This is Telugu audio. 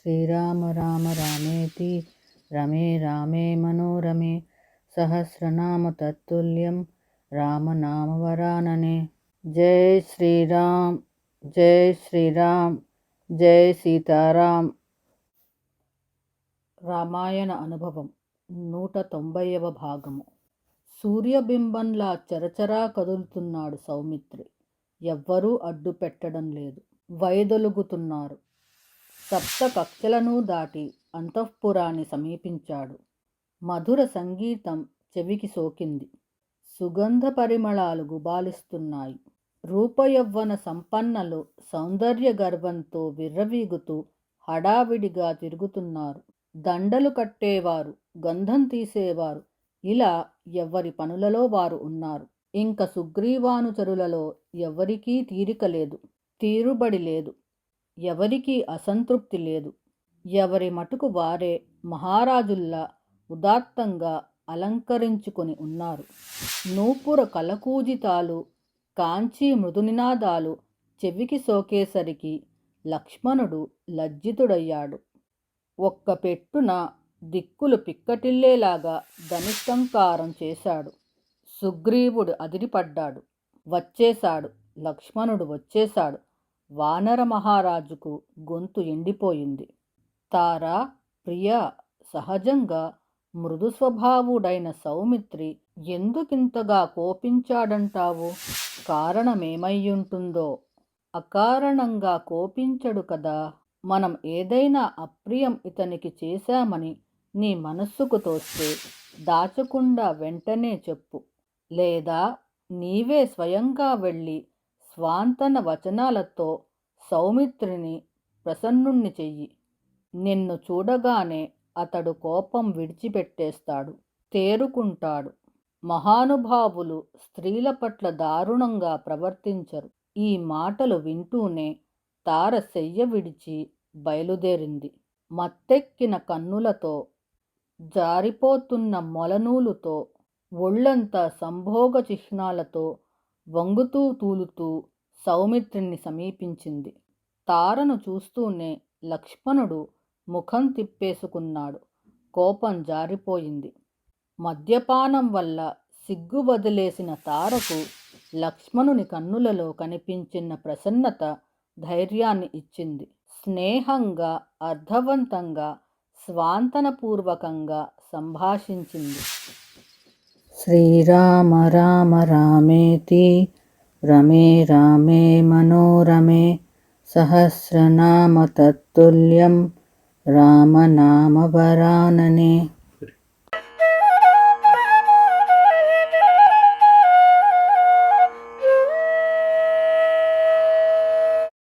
శ్రీరామ రామ రామేతి రమే రామే మనోరమే సహస్రనామ తత్తుల్యం రామనామవరాననే. జై శ్రీరామ్, జై శ్రీరామ్, జై సీతారాం. రామాయణ అనుభవం 190వ భాగము. సూర్యబింబంలా చరచరా కదులుతున్నాడు సౌమిత్రి. ఎవ్వరూ అడ్డు పెట్టడం లేదు. వైదొలుగుతున్నారు. సప్త కక్షలను దాటి అంతఃపురాన్ని సమీపించాడు. మధుర సంగీతం చెవికి సోకింది. సుగంధ పరిమళాలు గుబాలిస్తున్నాయి. రూపయవ్వన సంపన్నలు సౌందర్య గర్వంతో విర్రవీగుతూ హడావిడిగా తిరుగుతున్నారు. దండలు కట్టేవారు, గంధం తీసేవారు, ఇలా ఎవరి పనులలో వారు ఉన్నారు. ఇంక సుగ్రీవానుచరులలో ఎవరికీ తీరిక లేదు, తీరుబడి లేదు, ఎవరికీ అసంతృప్తి లేదు. ఎవరి మటుకు వారే మహారాజుల్లా ఉదాత్తంగా అలంకరించుకొని ఉన్నారు. నూపుర కలకూజితాలు, కాంచీ మృదునినాదాలు చెవికి సోకేసరికి లక్ష్మణుడు లజ్జితుడయ్యాడు. ఒక్క పెట్టున దిక్కులు పిక్కటిల్లేలాగా ధనుష్టంకారం చేశాడు. సుగ్రీవుడు అదిరిపడ్డాడు. వచ్చేశాడు, లక్ష్మణుడు వచ్చేశాడు. వానర మహారాజుకు గొంతు ఎండిపోయింది. తారా, ప్రియ, సహజంగా మృదు స్వభావుడైన సౌమిత్రి ఎందుకింతగా కోపించాడంటావు? కారణమేమయ్యుంటుందో? అకారణంగా కోపించడు కదా. మనం ఏదైనా అప్రియం ఇతనికి చేశామని నీ మనస్సుకు తోస్తే దాచకుండా వెంటనే చెప్పు. లేదా నీవే స్వయంగా వెళ్ళి స్వాంతన వచనాలతో సౌమిత్రిని ప్రసన్నుణ్ణి చెయ్యి. నిన్ను చూడగానే అతడు కోపం విడిచిపెట్టేస్తాడు, తేరుకుంటాడు. మహానుభావులు స్త్రీల పట్ల దారుణంగా ప్రవర్తించరు. ఈ మాటలు వింటూనే తార శయ్య విడిచి బయలుదేరింది. మత్తెక్కిన కన్నులతో, జారిపోతున్న మొలనూలుతో, ఒళ్ళంతా సంభోగ చిహ్నాలతో వంగుతూ తూలుతూ సౌమిత్రిని సమీపించింది. తారను చూస్తూనే లక్ష్మణుడు ముఖం తిప్పేసుకున్నాడు. కోపం జారిపోయింది. మద్యపానం వల్ల సిగ్గు వదిలేసిన తారకు లక్ష్మణుని కన్నులలో కనిపించిన ప్రసన్నత ధైర్యాన్ని ఇచ్చింది. స్నేహంగా, అర్థవంతంగా, స్వాంతనపూర్వకంగా సంభాషించింది. శ్రీరామ రామ రామేతి రమే రామే మనోరమే సహస్రనామ తత్తుల్యం రామనామవరాననే.